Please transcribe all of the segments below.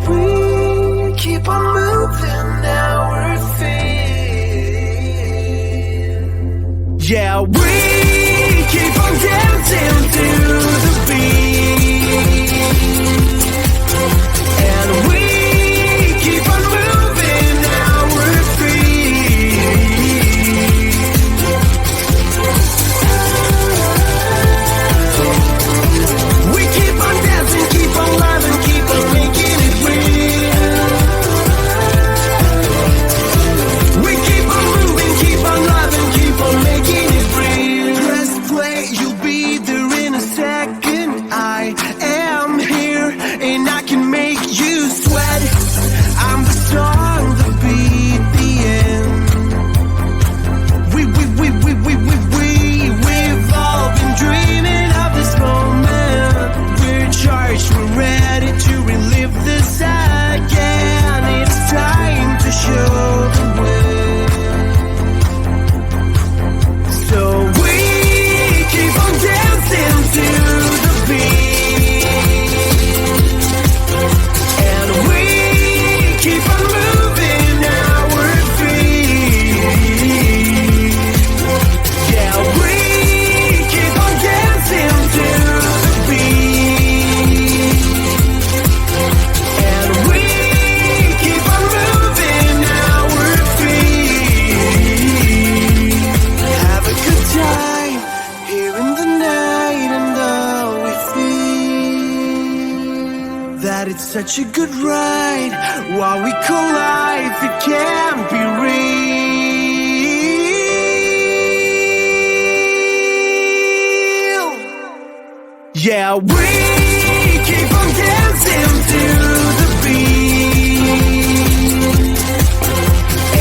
we keep on moving our feet. Yeah, we keep on dancing to the beat. And we keep on moving our feet. We keep on dancing, keep on loving, keep on making it real. We keep on moving, keep on loving, keep on making it real. Press play, you'll be there in a second. I am here and I can make you sweat. I'm the song, the beat, the end. We've all been dreaming of this moment. We're charged, we're ready to relive this again. It's time to show the way. So we keep on dancing to the beat. And we keep on moving our feet. Yeah, we keep on dancing to the beat. And we keep on moving our feet. Have a good time here in the night, and all we feel that it's such a good ride. While we collide, it can't be real. Yeah, we keep on dancing to the beat.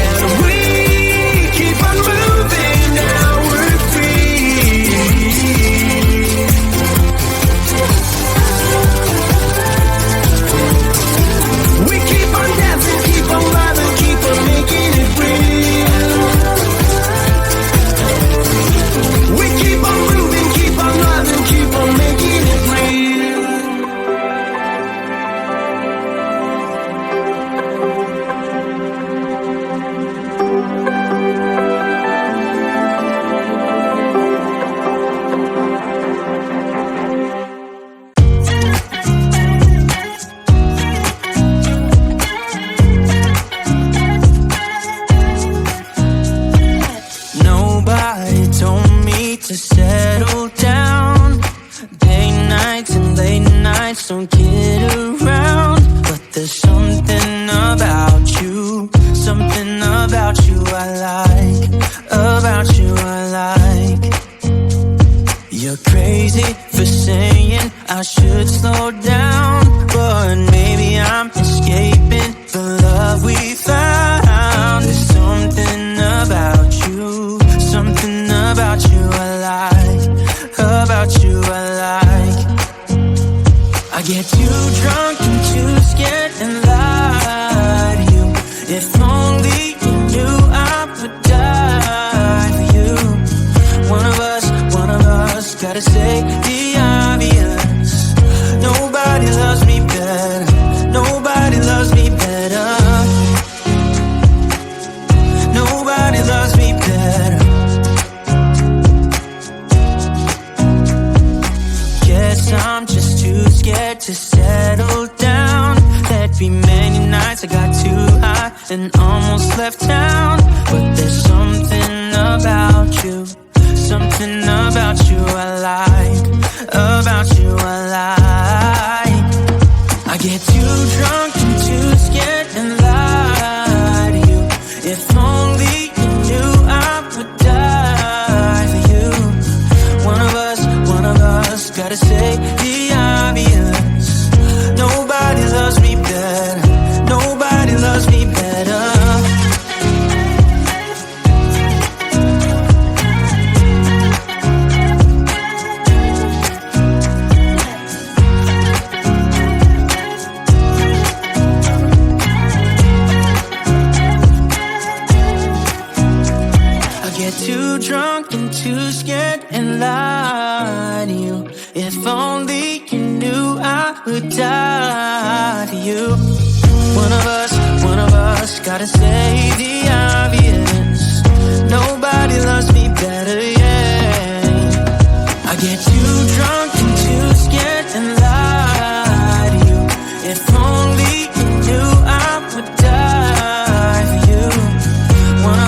And we keep on moving our feet. We keep on dancing, keep on loving, keep on making it real. We keep on moving, keep on loving, keep on making it real. Nobody told me to settle down. Day nights and late nights don't kid around. But there's something about you I like, about you I like. You're crazy for saying I should slow down, but maybe I'm escaping the love we found. There's something about you I like, about you I like. I get too drunk and too scared and lie to you. If only you knew I would die for you. One of us gotta say the obvious. Nobody loves me better, nobody loves me better. Nobody loves me better. Guess I'm just too scared to settle down. There'd be many nights I got too high and almost left town. But there's something about you I like, about you I like. I get too drunk and too scared and lie to you. If only you knew I would die for you. One of us gotta say the obvious. Nobody loves me better, nobody loves me better. Too drunk and too scared and lie to you. If only you knew I would die for you. One of us gotta say the obvious. Nobody loves me better, yeah. I get too drunk and too scared and lie to you. If only you knew I would die for you. One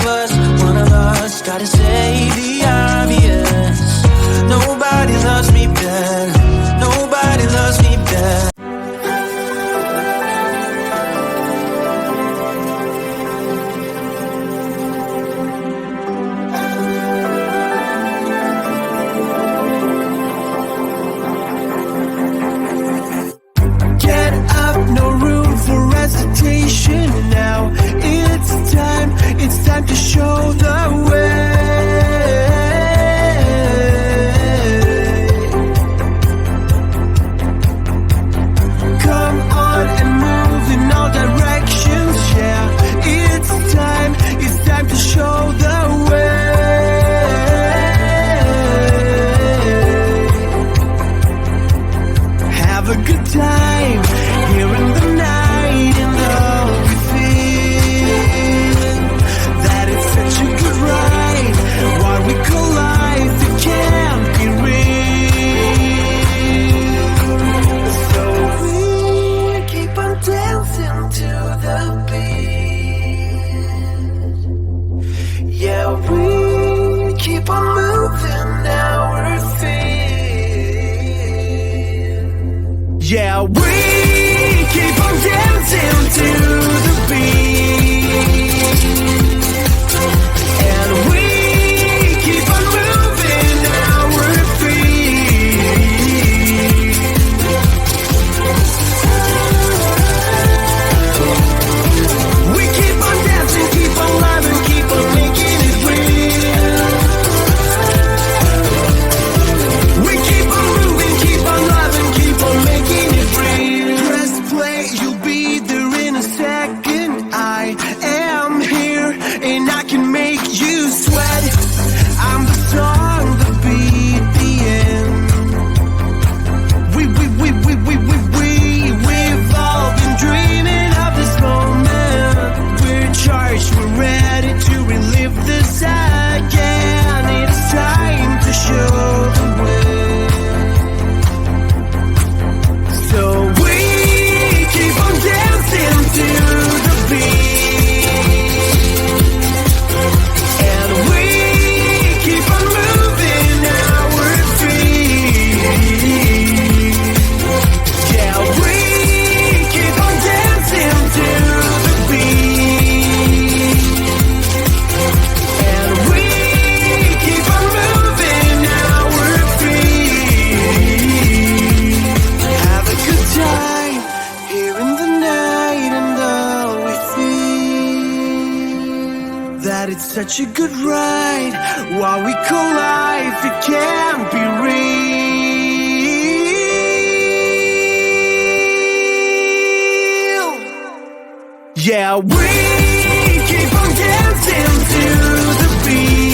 of us gotta say the obvious. Nobody loves me better. Nobody loves me better. Get up, no room for hesitation now. It's time to show the way. Come on and move in all directions, yeah. It's time to show the way. Have a good time here in the night, and all we feel that it's such a good ride. While we collide, it can't be real. So we keep on dancing to the beat. Yeah, we keep on moving our feet. Yeah, we keep on dancing to the beat. And we keep on moving our feet. We keep on dancing, keep on loving, keep on making it real. We keep on moving, keep on loving, keep on making it real. Press play, you'll be there in a second. I am here, and I can make you sweat. I'm the song, the beat, the end. We've all been dreaming of this moment. We're charged, we're ready to relive this again. It's time to show the way. So we keep on dancing to the beat. And we keep on moving our feet. Yeah, we keep on dancing to the beat. And we keep on moving our feet. Have a good time here in the night, and all we feel that it's such a good ride. While we collide, it can't be real. Yeah, we keep on dancing to the beat.